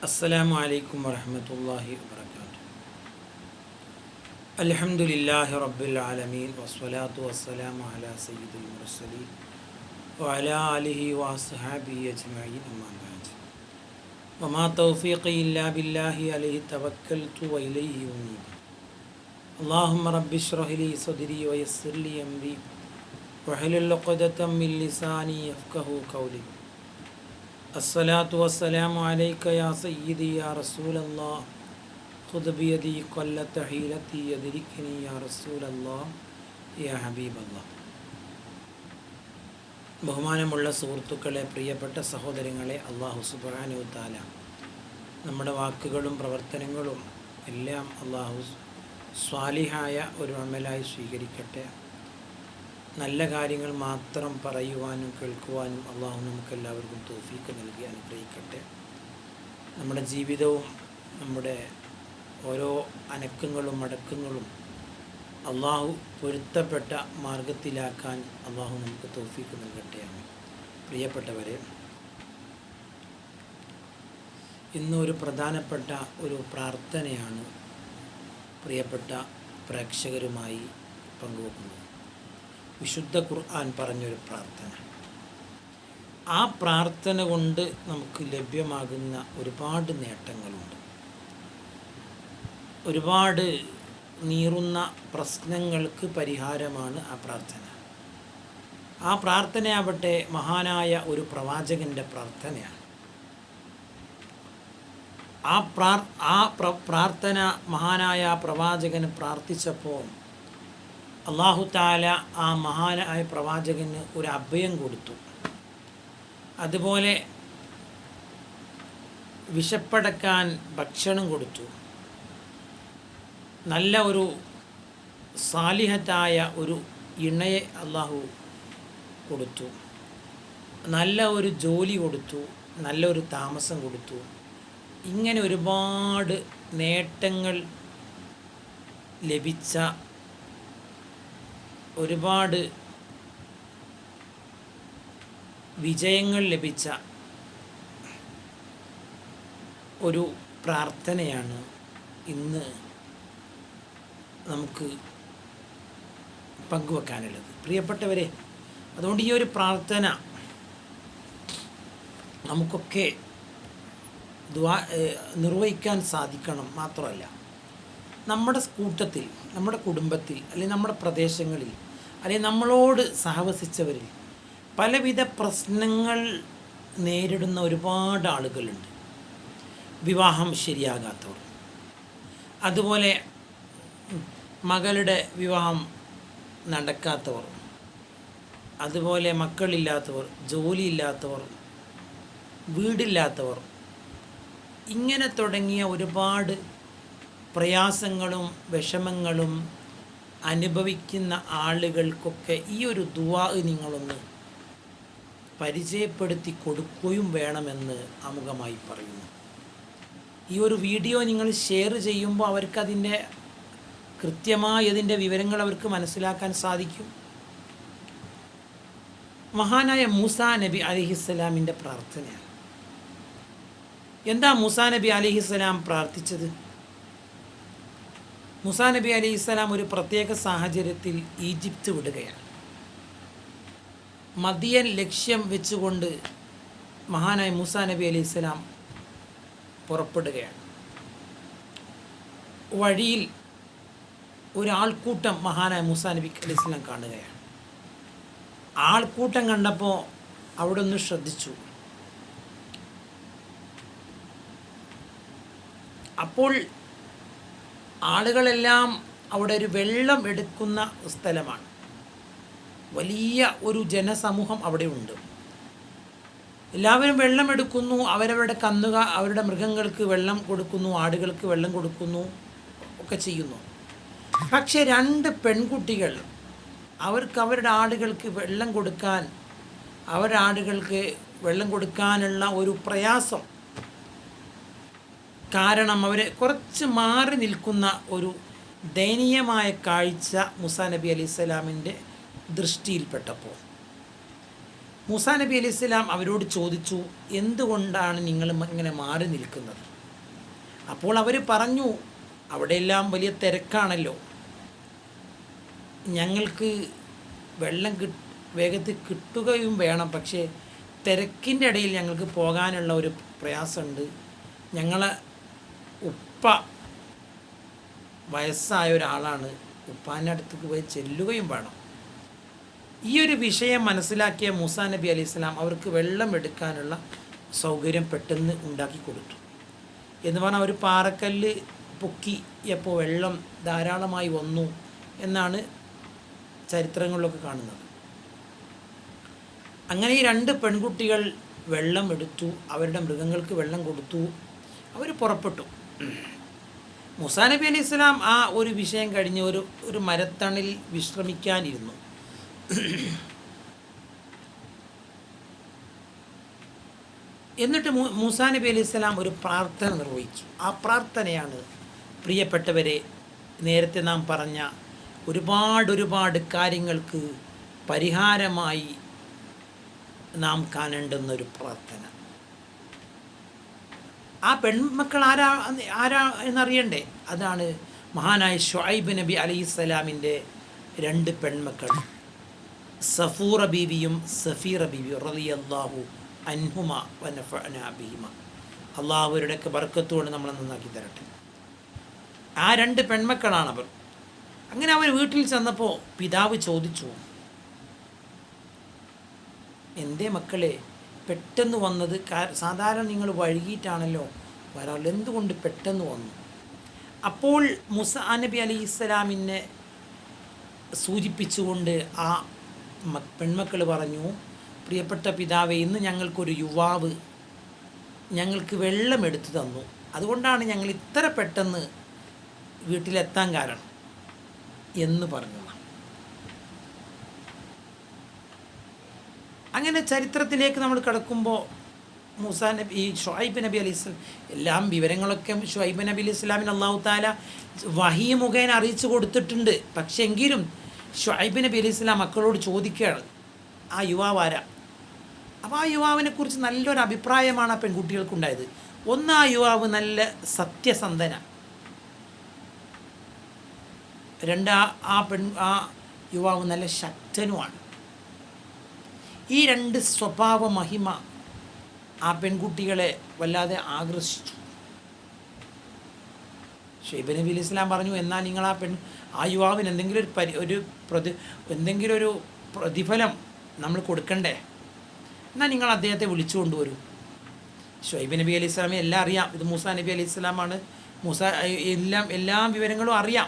അസ്സലാമു അലൈക്കും വറഹ്മത്തുള്ളാഹി വബറകാതുഹു. അൽഹംദുലില്ലാഹി റബ്ബിൽ ആലമീൻ വസ്സലാത്തു വസ്സലാമു അലാ സയ്യിദിൽ മുർസലീൻ വഅലാ ആലിഹി വഅസ്ഹാബിഹി അജ്മഈൻ അമ്മാ ബഅദ്. വമാ തൗഫീഖി ഇല്ലാ ബില്ലാഹി അലൈഹി തവക്കൽതു വഇലൈഹി ഉനീബ്. അല്ലാഹുമ്മ റബ്ബി ഇശ്റഹ് ലി സദ്രി വയസ്സിർ ലി അംരി വഹ്ലുൽ ഉഖ്ദതം മിൻ ലിസാനി യഫ്ഖഹു ഖൗലി. അസ്സലാത്തു വസ്സലാമു അലൈക യാ സയ്യിദി യാ റസൂലല്ലാഹ് ഖുദ് ബിയദി ഖല്ലത ഹീലതി യദ്രിക്നി യാ റസൂലല്ലാഹ് യാ ഹബീബല്ലാഹ്. ബഹുമാനമുള്ള സുഹൃത്തുക്കളെ, പ്രിയപ്പെട്ട സഹോദരങ്ങളെ, അല്ലാഹു സുബ്ഹാനഹു തആല നമ്മുടെ വാക്കുകളും പ്രവർത്തനങ്ങളും എല്ലാം അല്ലാഹു സ്വാലിഹായ ഒരു അമലായി സ്വീകരിക്കട്ടെ. നല്ല കാര്യങ്ങൾ മാത്രം പറയുവാനും കേൾക്കുവാനും അള്ളാഹു നമുക്കെല്ലാവർക്കും തൗഫീഖ് നൽകി അനുഗ്രഹിക്കട്ടെ. നമ്മുടെ ജീവിതവും നമ്മുടെ ഓരോ അനക്കങ്ങളും അടക്കങ്ങളും അള്ളാഹു പൊരുത്തപ്പെട്ട മാർഗത്തിലാക്കാൻ അള്ളാഹു നമുക്ക് തൗഫീഖ് നൽകട്ടെ. പ്രിയപ്പെട്ടവരെ, ഇന്ന് ഒരു പ്രധാനപ്പെട്ട ഒരു പ്രാർത്ഥനയാണ് പ്രിയപ്പെട്ട പ്രേക്ഷകരുമായി പങ്കുവെക്കുന്നത്. വിശുദ്ധ ഖുർആൻ പറഞ്ഞൊരു പ്രാർത്ഥന. ആ പ്രാർത്ഥന കൊണ്ട് നമുക്ക് ലഭ്യമാകുന്ന ഒരുപാട് നേട്ടങ്ങളുണ്ട്. ഒരുപാട് നീറുന്ന പ്രശ്നങ്ങൾക്ക് പരിഹാരമാണ് ആ പ്രാർത്ഥന. ആ പ്രാർത്ഥനയാവട്ടെ മഹാനായ ഒരു പ്രവാചകൻ്റെ പ്രാർത്ഥനയാണ്. പ്രാർത്ഥന മഹാനായ പ്രവാചകന് പ്രാർത്ഥിച്ചപ്പോൾ അല്ലാഹു തആല ആ മഹാനായ പ്രവാചകന് ഒരു അഭയം കൊടുത്തു. അതുപോലെ വിശപ്പടക്കാൻ ഭക്ഷണം കൊടുത്തു. നല്ല ഒരു സാലിഹത്തായ ഒരു ഇണയെ അല്ലാഹു കൊടുത്തു. നല്ല ഒരു ജോലി കൊടുത്തു. നല്ലൊരു താമസം കൊടുത്തു. ഇങ്ങനെ ഒരുപാട് നേട്ടങ്ങൾ ലഭിച്ച, ഒരുപാട് വിജയങ്ങൾ ലഭിച്ച ഒരു പ്രാർത്ഥനയാണ് ഇന്ന് നമുക്ക് പങ്കുവെക്കാനുള്ളത്. പ്രിയപ്പെട്ടവരെ, അതുകൊണ്ട് ഈ ഒരു പ്രാർത്ഥന നമുക്കൊക്കെ നിർവഹിക്കാൻ സാധിക്കണം. മാത്രമല്ല, നമ്മുടെ കൂട്ടത്തിൽ, നമ്മുടെ കുടുംബത്തിൽ, അല്ലെങ്കിൽ നമ്മുടെ പ്രദേശങ്ങളിൽ, അല്ലെങ്കിൽ നമ്മളോട് സഹവസിച്ചവരിൽ പലവിധ പ്രശ്നങ്ങൾ നേരിടുന്ന ഒരുപാട് ആളുകളുണ്ട്. വിവാഹം ശരിയാകാത്തവർ, അതുപോലെ മകളുടെ വിവാഹം നടക്കാത്തവർ, അതുപോലെ മക്കളില്ലാത്തവർ, ജോലിയില്ലാത്തവർ, വീടില്ലാത്തവർ, ഇങ്ങനെ തുടങ്ങിയ ഒരുപാട് പ്രയാസങ്ങളും വിഷമങ്ങളും അനുഭവിക്കുന്ന ആളുകൾക്കൊക്കെ ഈ ഒരു ദുആ നിങ്ങളൊന്ന് പരിചയപ്പെടുത്തി കൊടുക്കുകയും വേണമെന്ന് ആമുഖമായി പറയുന്നു. ഈ ഒരു വീഡിയോ നിങ്ങൾ ഷെയർ ചെയ്യുമ്പോൾ അവർക്കതിൻ്റെ കൃത്യമായതിൻ്റെ വിവരങ്ങൾ അവർക്ക് മനസ്സിലാക്കാൻ സാധിക്കും. മഹാനായ മൂസാ നബി അലൈഹിസ്സലാമിൻ്റെ പ്രാർത്ഥനയാണ്. എന്താ മൂസാ നബി അലൈഹിസ്സലാം പ്രാർത്ഥിച്ചത്? മൂസാ നബി അലൈഹിസ്സലാം ഒരു പ്രത്യേക സാഹചര്യത്തിൽ ഈജിപ്ത് വിടുകയാണ്. മദിയൻ ലക്ഷ്യം വെച്ചുകൊണ്ട് മഹാനായ മൂസാ നബി അലൈഹിസ്സലാം പുറപ്പെടുകയാണ്. വഴിയിൽ ഒരാൾക്കൂട്ടം മഹാനായ മൂസാ നബി അലൈഹിസ്സലാം കാണുകയാണ്. ആൾക്കൂട്ടം കണ്ടപ്പോൾ അവിടെ ഒന്ന് ശ്രദ്ധിച്ചു. അപ്പോൾ ആളുകളെല്ലാം അവിടെ ഒരു വെള്ളം എടുക്കുന്ന സ്ഥലമാണ്. വലിയ ഒരു ജനസമൂഹം അവിടെ ഉണ്ട്. എല്ലാവരും വെള്ളം എടുക്കുന്നു. അവരവരുടെ അവരുടെ മൃഗങ്ങൾക്ക് വെള്ളം കൊടുക്കുന്നു, ആടുകൾക്ക് വെള്ളം കൊടുക്കുന്നു, ഒക്കെ ചെയ്യുന്നു. പക്ഷേ രണ്ട് പെൺകുട്ടികൾ അവർക്ക് അവരുടെ ആടുകൾക്ക് വെള്ളം കൊടുക്കാൻ, അവരുടെ ആടുകൾക്ക് വെള്ളം കൊടുക്കാനുള്ള ഒരു പ്രയാസം കാരണം അവർ കുറച്ച് മാറി നിൽക്കുന്ന ഒരു ദയനീയമായ കാഴ്ച മൂസാ നബി അലൈഹി സ്വലാമിൻ്റെ ദൃഷ്ടിയിൽപ്പെട്ടപ്പോൾ മൂസാ നബി അലൈഹി സ്വലാം അവരോട് ചോദിച്ചു, എന്തുകൊണ്ടാണ് നിങ്ങൾ ഇങ്ങനെ മാറി നിൽക്കുന്നത്? അപ്പോൾ അവർ പറഞ്ഞു, അവിടെയെല്ലാം വലിയ തിരക്കാണല്ലോ, ഞങ്ങൾക്ക് വെള്ളം വേഗത്തിൽ കിട്ടുകയും വേണം, പക്ഷേ തിരക്കിൻ്റെ ഇടയിൽ ഞങ്ങൾക്ക് പോകാനുള്ള ഒരു പ്രയാസമുണ്ട്. ഞങ്ങളെ ഉപ്പ വയസ്സായ ഒരാളാണ്, ഉപ്പാൻ്റെ അടുത്തേക്ക് പോയി ചെല്ലുകയും വേണം. ഈ ഒരു വിഷയം മനസ്സിലാക്കിയ മൂസാ നബി അലൈഹി സ്വലാം അവർക്ക് വെള്ളം എടുക്കാനുള്ള സൗകര്യം പെട്ടെന്ന് ഉണ്ടാക്കി കൊടുത്തു. എന്ന് പറഞ്ഞാൽ ഒരു പാറക്കല്ല് പൊക്കിയപ്പോൾ വെള്ളം ധാരാളമായി വന്നു എന്നാണ് ചരിത്രങ്ങളിലൊക്കെ കാണുന്നത്. അങ്ങനെ ഈ 2 പെൺകുട്ടികൾ വെള്ളം എടുത്തു, അവരുടെ മൃഗങ്ങൾക്ക് വെള്ളം കൊടുത്തു, അവർ പുറപ്പെട്ടു. മൂസാ നബി അലൈഹി സ്വലാം ആ ഒരു വിഷയം കഴിഞ്ഞ് ഒരു മരത്തണലിൽ വിശ്രമിക്കാനിരുന്നു. എന്നിട്ട് മൂസാ നബി അലൈഹി സ്വലാം ഒരു പ്രാർത്ഥന നിർവഹിച്ചു. ആ പ്രാർത്ഥനയാണ് പ്രിയപ്പെട്ടവരെ നേരത്തെ നാം പറഞ്ഞ ഒരുപാട് കാര്യങ്ങൾക്ക് പരിഹാരമായി നാം കാണേണ്ടുന്നൊരു പ്രാർത്ഥന. ആ പെൺമക്കൾ ആരാ എന്നറിയണ്ടേ? അതാണ് മഹാനായ ഷുഐബ് നബി അലൈഹിസ്സലാമിൻ്റെ 2 പെൺമക്കൾ, സഫൂറ ബീവിയും സഫീറ ബീവിയും റളിയല്ലാഹു അൻഹുമ വനഫഅനാ ബിഹിമ. അള്ളാഹു അവരുടെയൊക്കെ ബർക്കത്തുകൊണ്ട് നമ്മളെ നന്നാക്കി തരട്ടെ. ആ 2 പെൺമക്കളാണവർ. അങ്ങനെ അവർ വീട്ടിൽ ചെന്നപ്പോൾ പിതാവ് ചോദിച്ചു, എന്തേ മക്കളെ പെട്ടെന്ന് വന്നത്? സാധാരണ നിങ്ങൾ വൈകിട്ടാണല്ലോ വരാറുള്ളത്, എന്തുകൊണ്ട് പെട്ടെന്ന് വന്നു? അപ്പോൾ മൂസാ നബി അലൈഹി സ്വലാമിനെ സൂചിപ്പിച്ചുകൊണ്ട് ആ പെൺമക്കൾ പറഞ്ഞു, പ്രിയപ്പെട്ട പിതാവേ, ഇന്ന് ഞങ്ങൾക്കൊരു യുവാവ് ഞങ്ങൾക്ക് വെള്ളം എടുത്തു തന്നു, അതുകൊണ്ടാണ് ഞങ്ങൾ ഇത്ര പെട്ടെന്ന് വീട്ടിലെത്താൻ കാരണം എന്ന് പറഞ്ഞു. അങ്ങനെ ചരിത്രത്തിലേക്ക് നമ്മൾ കടക്കുമ്പോൾ മൂസാ നബി, ഈ ഷുഐബ് നബി അലൈഹി സ്വലാം, എല്ലാം വിവരങ്ങളൊക്കെ ഷുഐബ് നബി അലൈഹി സ്വലാമിന് അല്ലാഹു തആല വഹി മുഖേന അറിയിച്ചു കൊടുത്തിട്ടുണ്ട്. പക്ഷേ എങ്കിലും ഷുഐബ് നബി അലൈഹി സ്വലാം മക്കളോട് ചോദിക്കുകയാണ്, ആ യുവാവ് ആരാ? അപ്പോൾ ആ യുവാവിനെ കുറിച്ച് നല്ലൊരു അഭിപ്രായമാണ് ആ പെൺകുട്ടികൾക്കുണ്ടായത്. ഒന്ന്, ആ യുവാവ് നല്ല സത്യസന്ധന. 2, ആ യുവാവ് നല്ല ശക്തനുമാണ്. ഈ 2 സ്വഭാവ മഹിമ ആ പെൺകുട്ടികളെ വല്ലാതെ ആകർഷിച്ചു. ഷുഐബ് നബി അലൈഹി സ്വലാം പറഞ്ഞു, എന്നാൽ നിങ്ങൾ ആ യുവാവിന് എന്തെങ്കിലും ഒരു പ്രതിഫലം നമ്മൾ കൊടുക്കണ്ടേ? എന്നാൽ നിങ്ങൾ അദ്ദേഹത്തെ വിളിച്ചു കൊണ്ടുവരൂ. ഷുഐബ് നബി അലൈഹി സ്വലാമെ എല്ലാം അറിയാം, ഇത് മൂസാ നബി അലൈഹി സ്വലാമാണ്. എല്ലാ വിവരങ്ങളും അറിയാം,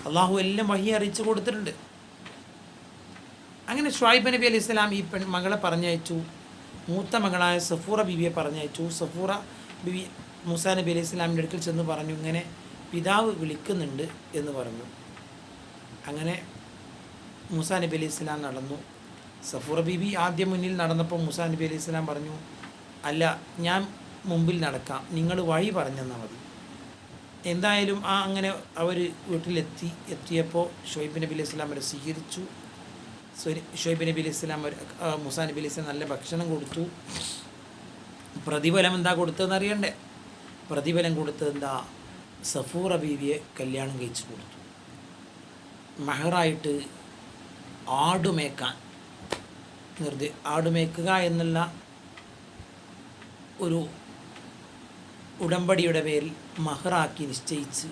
അള്ളാഹു എല്ലാം വഹി അറിയിച്ചു കൊടുത്തിട്ടുണ്ട്. അങ്ങനെ ഷുഐബ് നബി അലൈഹി സ്വലാം ഈ മകളെ പറഞ്ഞയച്ചു. മൂത്ത മകളായ സഫൂറ ബീവിയെ പറഞ്ഞയച്ചു. സഫൂറ ബീവി മൂസാ നബി അലൈഹി സ്വലാമിൻ്റെ അടുക്കൽ ചെന്ന് പറഞ്ഞു, ഇങ്ങനെ പിതാവ് വിളിക്കുന്നുണ്ട് എന്ന് പറഞ്ഞു. അങ്ങനെ മൂസാ നബി അലൈഹി സ്വലാം നടന്നു. സഫൂറ ബീവി ആദ്യം മുന്നിൽ നടന്നപ്പോൾ മൂസാ നബി അലൈഹി സ്വലാം പറഞ്ഞു, അല്ല, ഞാൻ മുമ്പിൽ നടക്കാം, നിങ്ങൾ വഴി പറഞ്ഞെന്നാൽ മതി. എന്തായാലും അങ്ങനെ അവർ എത്തിയപ്പോൾ ഷുഐബ് നബി അലൈഹി സ്വലാം അവരെ സ്വീകരിച്ചു. ഷുഐബ് നബി അലൈഹി സ്വലാം മൂസാ നബി അലൈഹി സ്വലാം നല്ല ഭക്ഷണം കൊടുത്തു. പ്രതിഫലം എന്താ കൊടുത്തതെന്ന് അറിയണ്ടേ? പ്രതിഫലം കൊടുത്തത് എന്താ? സഫൂറ ബീവിയെ കല്യാണം കഴിച്ചു കൊടുത്തു. മഹറായിട്ട് ആടുമേക്കാൻ ആടുമേക്കുക എന്നുള്ള ഒരു ഉടമ്പടിയുടെ പേരിൽ മഹറാക്കി നിശ്ചയിച്ച്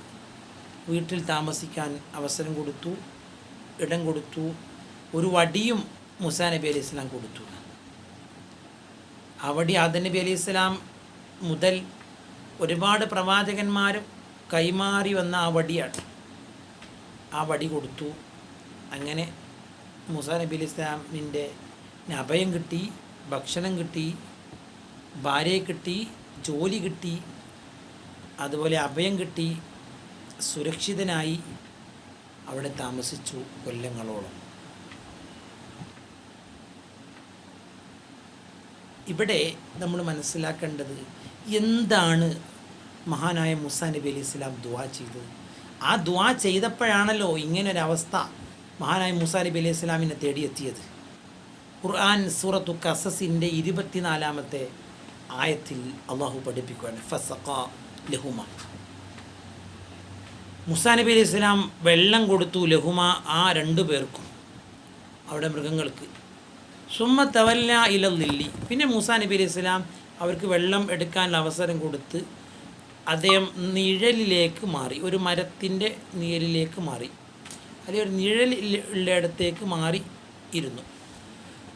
വീട്ടിൽ താമസിക്കാൻ അവസരം കൊടുത്തു, ഇടം കൊടുത്തു. ഒരു വടിയും മൂസാ നബി അലൈഹി സ്വലാം കൊടുത്തു. ആ വടി ആദം നബി അലൈഹി സ്വലാം മുതൽ ഒരുപാട് പ്രവാചകന്മാരും കൈമാറി വന്ന ആ വടിയാണ്. ആ വടി കൊടുത്തു. അങ്ങനെ മൂസാ നബി അലൈഹി സ്വലാമിൻ്റെ അഭയം കിട്ടി, ഭക്ഷണം കിട്ടി, ഭാര്യയെ കിട്ടി, ജോലി കിട്ടി, അതുപോലെ അഭയം കിട്ടി, സുരക്ഷിതനായി അവിടെ താമസിച്ചു കൊല്ലങ്ങളോളം. ഇവിടെ നമ്മൾ മനസ്സിലാക്കേണ്ടത് എന്താണ് മഹാനായ മൂസാ നബി അലൈഹി സ്വലാം ദുആ ചെയ്തത്. ആ ദുആ ചെയ്തപ്പോഴാണല്ലോ ഇങ്ങനൊരവസ്ഥ മഹാനായ മൂസാ നബി അലൈഹി സ്വലാമിനെ തേടിയെത്തിയത്. ഖുർആൻ സൂറത്തു ഖസസിൻ്റെ 24-ാമത്തെ ആയത്തിൽ അള്ളാഹു പഠിപ്പിക്കുകയാണ്, ഫസഖാ ലഹുമ. മൂസാ നബി അലൈഹി സ്വലാം വെള്ളം കൊടുത്തു, ലഹുമ ആ 2 പേർക്കും, അവിടെ മൃഗങ്ങൾക്ക്. സുമ്മ തവല്ല ഇലല്ലില്ലി, പിന്നെ മൂസാ നബി അലൈഹി സ്വലാം അവർക്ക് വെള്ളം എടുക്കാനുള്ള അവസരം കൊടുത്ത് അദ്ദേഹം നിഴലിലേക്ക് മാറി, ഒരു മരത്തിൻ്റെ നിഴലിലേക്ക് മാറി, അല്ലെങ്കിൽ ഒരു നിഴലുള്ള ഇടത്തേക്ക് മാറി ഇരുന്നു.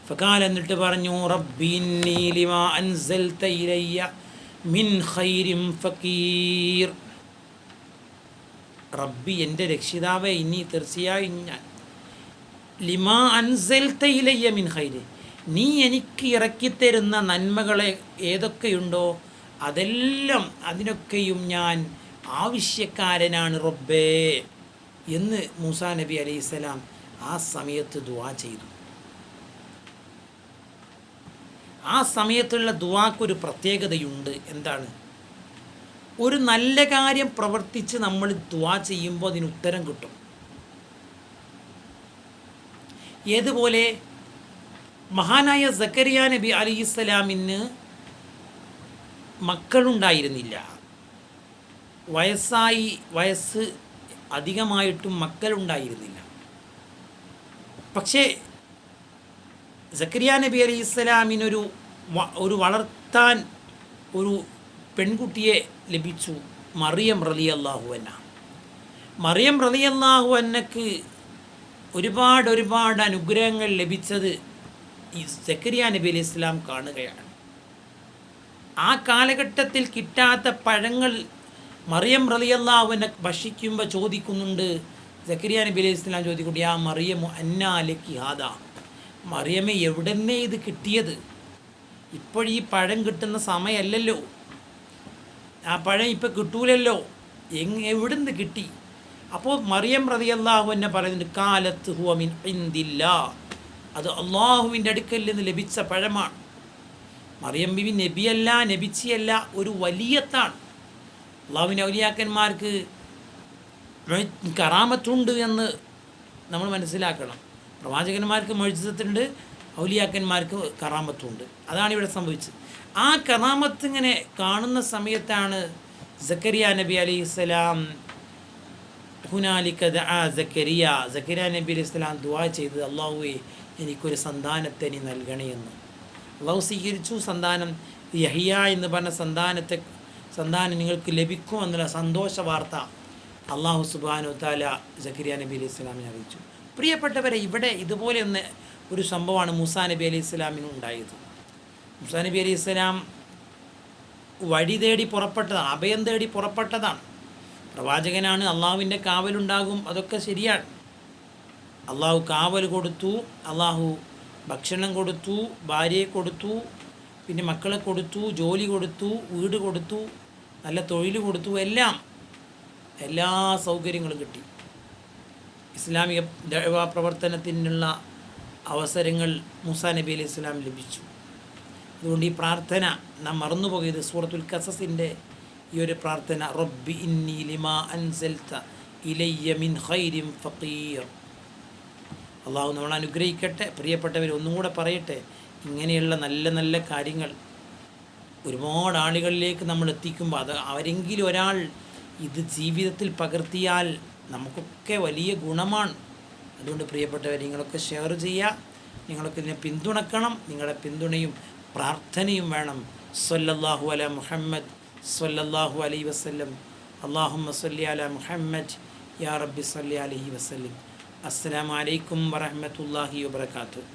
ഫഖാല, എന്നിട്ട് പറഞ്ഞു, റബ്ബി ഇന്നി ലിമാ അൻസൽത ഇലയ്യ മിൻ ഖൈരിൻ ഫഖീർ. റബ്ബി, എൻ്റെ രക്ഷിതാവേ, ഇനി തീർച്ചയായും ഞാൻ, ലിമാ അൻസൽത ഇലയ്യ മിൻ ഖൈരി, നീ എനിക്ക് ഇറക്കിത്തരുന്ന നന്മകളെ ഏതൊക്കെയുണ്ടോ അതെല്ലാം, അതിനൊക്കെയും ഞാൻ ആവശ്യക്കാരനാണ് റബ്ബേ എന്ന് മൂസാ നബി അലൈഹിസ്സലാം ആ സമയത്ത് ദുആ ചെയ്തു. ആ സമയത്തുള്ള ദുആക്കൊരു പ്രത്യേകതയുണ്ട്. എന്താണ്? ഒരു നല്ല കാര്യം പ്രവർത്തിച്ച് നമ്മൾ ദുആ ചെയ്യുമ്പോൾ അതിന് ഉത്തരം കിട്ടും. ഏതുപോലെ മഹാനായ സക്കരിയ നബി അലൈഹിസ്സലാമിന് മക്കളുണ്ടായിരുന്നില്ല. വയസ്സ് അധികമായിട്ടും മക്കളുണ്ടായിരുന്നില്ല. പക്ഷേ സക്കരിയ നബി അലൈഹിസ്സലാമിനൊരു വളർത്താൻ ഒരു പെൺകുട്ടിയെ ലഭിച്ചു, മറിയം റളിയല്ലാഹു അൻഹ. മറിയം റളിയല്ലാഹു അൻഹക്ക് ഒരുപാട് അനുഗ്രഹങ്ങൾ ലഭിച്ചത് ഈ സക്കരിയ നബി അലൈഹി സ്വലാം കാണുകയാണ്. ആ കാലഘട്ടത്തിൽ കിട്ടാത്ത പഴങ്ങൾ മറിയം റളിയല്ലാഹു അൻഹ ഭക്ഷിക്കുമ്പോൾ ചോദിക്കുന്നുണ്ട്, സക്കരിയ നബി അലൈഹി സ്വലാം ചോദിക്കുന്നുണ്ട്, യാ മറിയമു അന്നാ ലക്കി ഹാദാ, മറിയമേ എവിടെന്നേ ഇത് കിട്ടിയത്? ഇപ്പോഴീ പഴം കിട്ടുന്ന സമയമല്ലല്ലോ, ആ പഴം ഇപ്പം കിട്ടൂലല്ലോ, എവിടുന്ന് കിട്ടി? അപ്പോൾ മറിയം റളിയല്ലാഹു അൻഹ പറയുന്നുണ്ട്, കാലത്ത് ഹുവ മിൻ ഇൻദില്ലാ, അത് അള്ളാഹുവിൻ്റെ അടുക്കൽ നിന്ന് ലഭിച്ച പഴമാണ്. മറിയം ബിബി നബിയല്ല, നബിച്ചിയല്ല, ഒരു വലിയത്താണ്. അള്ളാഹുവിൻ്റെ ഔലിയാക്കന്മാർക്ക് കറാമത്തുണ്ട് എന്ന് നമ്മൾ മനസ്സിലാക്കണം. പ്രവാചകന്മാർക്ക് മുഅ്ജിസത്തുണ്ട്, ഔലിയാക്കന്മാർക്ക് കറാമത്തുണ്ട്. അതാണ് ഇവിടെ സംഭവിച്ചത്. ആ കറാമത്ത് ഇങ്ങനെ കാണുന്ന സമയത്താണ് സക്കരിയ നബി അലൈഹിസ്സലാം ഹുനാലിക ദഅ സക്കരിയ നബി അലൈഹിസ്സലാം ദുആ ചെയ്തത്, അള്ളാഹുവേ എനിക്കൊരു സന്താനത്തെ നീ നൽകണേ എന്ന്. അള്ളാഹു സ്വീകരിച്ചു. സന്താനം യഹ്യ എന്ന് പറഞ്ഞ സന്താനം നിങ്ങൾക്ക് ലഭിക്കുമെന്നുള്ള സന്തോഷ വാർത്ത അള്ളാഹു സുബ്ഹാനഹു തആല സക്കരിയ നബി അലൈഹി സ്വലാമിനെ അറിയിച്ചു. പ്രിയപ്പെട്ടവരെ, ഇവിടെ ഇതുപോലെ ഒരു സംഭവമാണ് മൂസാ നബി അലൈഹി സ്വലാമിന് ഉണ്ടായത്. മൂസാ നബി അലൈഹി സ്വലാം വഴി തേടി പുറപ്പെട്ടതാണ്, അഭയം തേടി പുറപ്പെട്ടതാണ്. പ്രവാചകനാണ്, അള്ളാഹുവിൻ്റെ കാവലുണ്ടാകും, അതൊക്കെ ശരിയാണ്. അള്ളാഹു കാവൽ കൊടുത്തു, അള്ളാഹു ഭക്ഷണം കൊടുത്തു, ഭാര്യയെ കൊടുത്തു, പിന്നെ മക്കളെ കൊടുത്തു, ജോലി കൊടുത്തു, വീട് കൊടുത്തു, നല്ല തൊഴിൽ കൊടുത്തു, എല്ലാ സൗകര്യങ്ങളും കിട്ടി. ഇസ്ലാമിക ദഅ്വാ പ്രവർത്തനത്തിനുള്ള അവസരങ്ങൾ മൂസാ നബി അലൈഹി സ്വലാം ലഭിച്ചു. അതുകൊണ്ട് ഈ പ്രാർത്ഥന നാം മറന്നുപോയത്, സൂറത്തുൽ ഖസസിൻ്റെ ഈ ഒരു പ്രാർത്ഥന, റബ്ബി ഇന്നി ലിമാ അൻസൽത ഇലയ്യ മിൻ ഖൈരിൻ ഫഖീർ. അള്ളാഹു നമ്മളെ അനുഗ്രഹിക്കട്ടെ. പ്രിയപ്പെട്ടവർ, ഒന്നും കൂടെ പറയട്ടെ, ഇങ്ങനെയുള്ള നല്ല നല്ല കാര്യങ്ങൾ ഒരുപാട് ആളുകളിലേക്ക് നമ്മൾ എത്തിക്കുമ്പോൾ അവരെങ്കിലും ഒരാൾ ഇത് ജീവിതത്തിൽ പകർത്തിയാൽ നമുക്കൊക്കെ വലിയ ഗുണമാണ്. അതുകൊണ്ട് പ്രിയപ്പെട്ടവർ, നിങ്ങളൊക്കെ ഷെയർ ചെയ്യുക, നിങ്ങളൊക്കെ ഇതിനെ പിന്തുണക്കണം. നിങ്ങളുടെ പിന്തുണയും പ്രാർത്ഥനയും വേണം. സ്വല്ലല്ലാഹു അലാ മുഹമ്മദ് സ്വല്ലല്ലാഹു അലൈഹി വസല്ലം. അല്ലാഹുമ്മ സ്വല്ലി അലാ മുഹമ്മദ് യാ റബ്ബി സ്വല്ലി അലൈഹി വസല്ലം. അസ്സലാമു അലൈക്കും വറഹ്മത്തുള്ളാഹി വബറകാതുഹു.